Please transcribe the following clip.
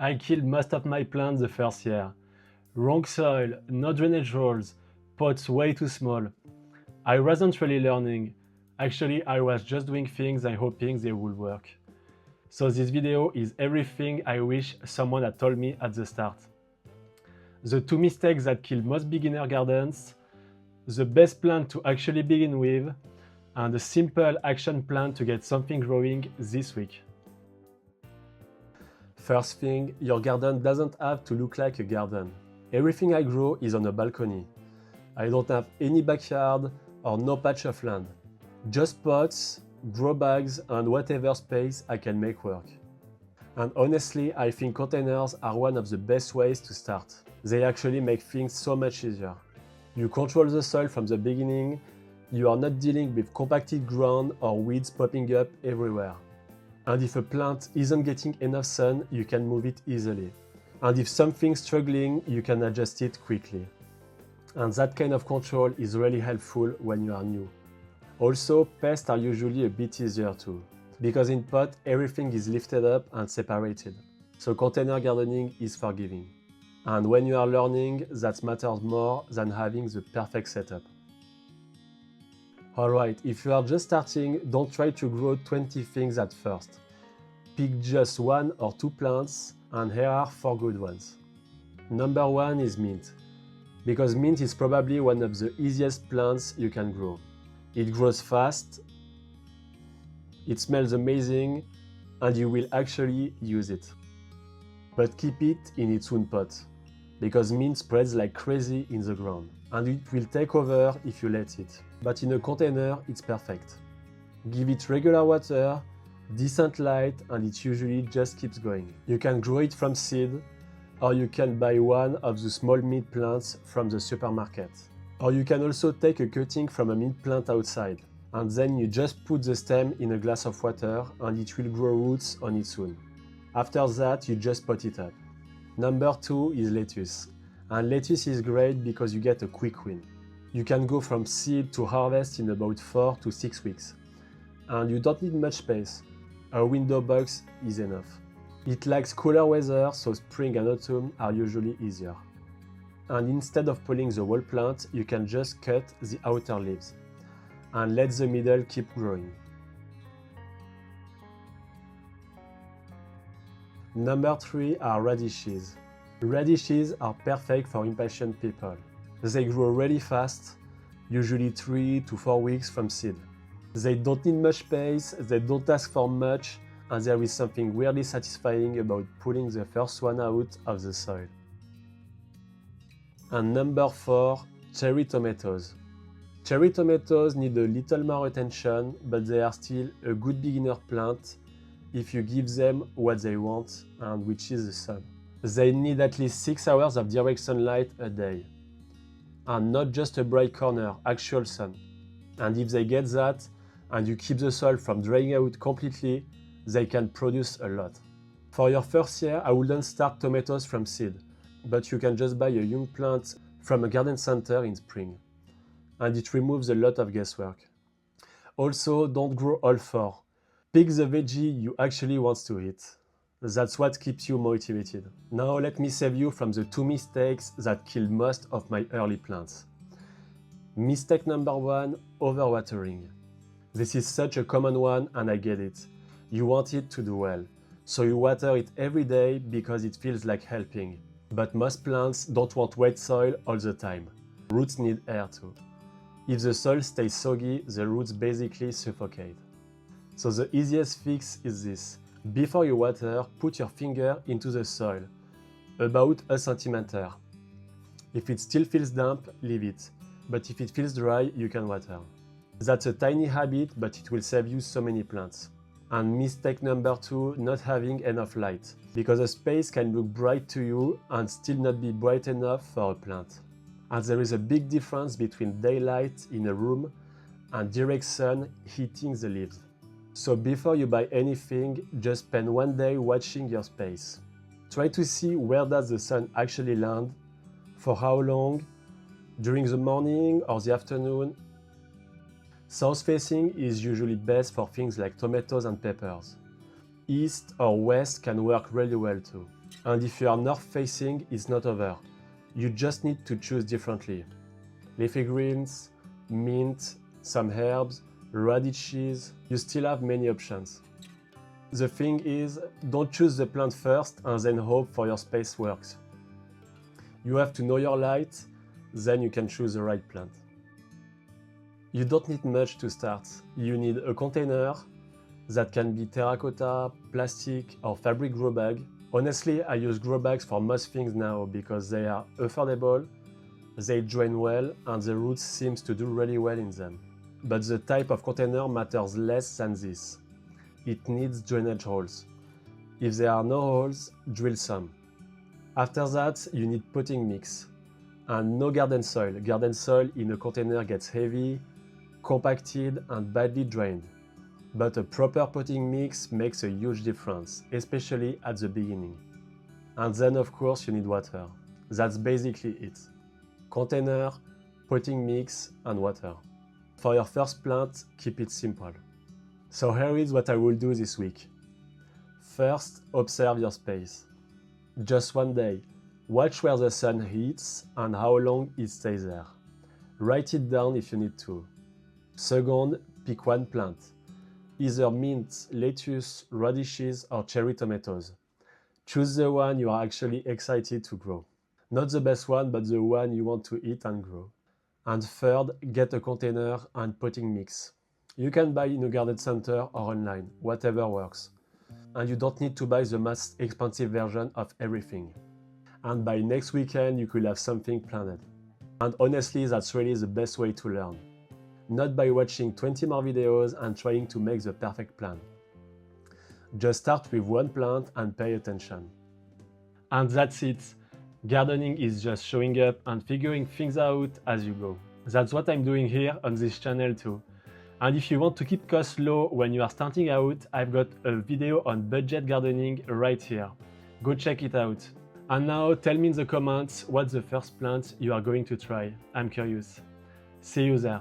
I killed most of my plants the first year. Wrong soil, no drainage holes, pots way too small. I wasn't really learning. Actually, I was just doing things and hoping they would work. So this video is everything I wish someone had told me at the start. The two mistakes that kill most beginner gardens, the best plant to actually begin with, and a simple action plan to get something growing this week. First thing, your garden doesn't have to look like a garden. Everything I grow is on a balcony. I don't have any backyard or no patch of land. Just pots, grow bags and whatever space I can make work. And honestly, I think containers are one of the best ways to start. They actually make things so much easier. You control the soil from the beginning, you are not dealing with compacted ground or weeds popping up everywhere. And if a plant isn't getting enough sun, you can move it easily. And if something's struggling, you can adjust it quickly. And that kind of control is really helpful when you are new. Also, pests are usually a bit easier too, because in pot everything is lifted up and separated. So container gardening is forgiving. And when you are learning, that matters more than having the perfect setup. Alright, if you are just starting, don't try to grow 20 things at first. Pick just 1 or 2 plants, and here are 4 good ones. Number 1 is mint, because mint is probably one of the easiest plants you can grow. It grows fast, it smells amazing, and you will actually use it. But keep it in its own pot, because mint spreads like crazy in the ground, and it will take over if you let it. But in a container, it's perfect. Give it regular water, decent light, and it usually just keeps going. You can grow it from seed, or you can buy one of the small mint plants from the supermarket. Or you can also take a cutting from a mint plant outside, and then you just put the stem in a glass of water and it will grow roots on its own. After that, you just pot it up. Number 2 is lettuce. And lettuce is great because you get a quick win. You can go from seed to harvest in about 4 to 6 weeks. And you don't need much space. A window box is enough. It likes cooler weather, so spring and autumn are usually easier. And instead of pulling the whole plant, you can just cut the outer leaves and let the middle keep growing. Number 3 are radishes. Radishes are perfect for impatient people. They grow really fast, usually 3 to 4 weeks from seed. They don't need much space, they don't ask for much, and there is something weirdly satisfying about pulling the first one out of the soil. And number 4, cherry tomatoes. Cherry tomatoes need a little more attention, but they are still a good beginner plant if you give them what they want, and which is the sun. They need at least 6 hours of direct sunlight a day. And not just a bright corner, actual sun. And if they get that, and you keep the soil from drying out completely, they can produce a lot. For your first year, I wouldn't start tomatoes from seed, but you can just buy a young plant from a garden center in spring. And it removes a lot of guesswork. Also, don't grow all 4. Pick the veggie you actually want to eat. That's what keeps you motivated. Now let me save you from the 2 mistakes that killed most of my early plants. Mistake number 1, overwatering. This is such a common one and I get it. You want it to do well, so you water it every day because it feels like helping. But most plants don't want wet soil all the time. Roots need air too. If the soil stays soggy, the roots basically suffocate. So the easiest fix is this. Before you water, put your finger into the soil, about a centimeter. If it still feels damp, leave it. But if it feels dry, you can water. That's a tiny habit, but it will save you so many plants. And mistake number 2, not having enough light. Because a space can look bright to you and still not be bright enough for a plant. And there is a big difference between daylight in a room and direct sun hitting the leaves. So before you buy anything, just spend 1 day watching your space. Try to see where does the sun actually land, for how long, during the morning or the afternoon. South facing is usually best for things like tomatoes and peppers. East or west can work really well too. And if you are north facing, it's not over. You just need to choose differently. Leafy greens, mint, some herbs, radishes, you still have many options. The thing is, don't choose the plant first and then hope for your space works. You have to know your light, then you can choose the right plant. You don't need much to start. You need a container that can be terracotta, plastic or fabric grow bag. Honestly, I use grow bags for most things now because they are affordable, they drain well and the roots seems to do really well in them. But the type of container matters less than this. It needs drainage holes. If there are no holes, drill some. After that, you need potting mix. And no garden soil. Garden soil in a container gets heavy, compacted and badly drained. But a proper potting mix makes a huge difference, especially at the beginning. And then of course you need water. That's basically it. Container, potting mix and water. For your first plant, keep it simple. So here is what I will do this week. First, observe your space. Just one day, watch where the sun hits and how long it stays there. Write it down if you need to. Second, pick one plant. Either mint, lettuce, radishes or cherry tomatoes. Choose the one you are actually excited to grow. Not the best one, but the one you want to eat and grow. And third, get a container and potting mix. You can buy in a garden center or online, whatever works. And you don't need to buy the most expensive version of everything. And by next weekend you could have something planned. And honestly, that's really the best way to learn. Not by watching 20 more videos and trying to make the perfect plan. Just start with one plant and pay attention. And that's it. Gardening is just showing up and figuring things out as you go. That's what I'm doing here on this channel too. And if you want to keep costs low when you are starting out, I've got a video on budget gardening right here. Go check it out. And now tell me in the comments what's the first plant you are going to try. I'm curious. See you there.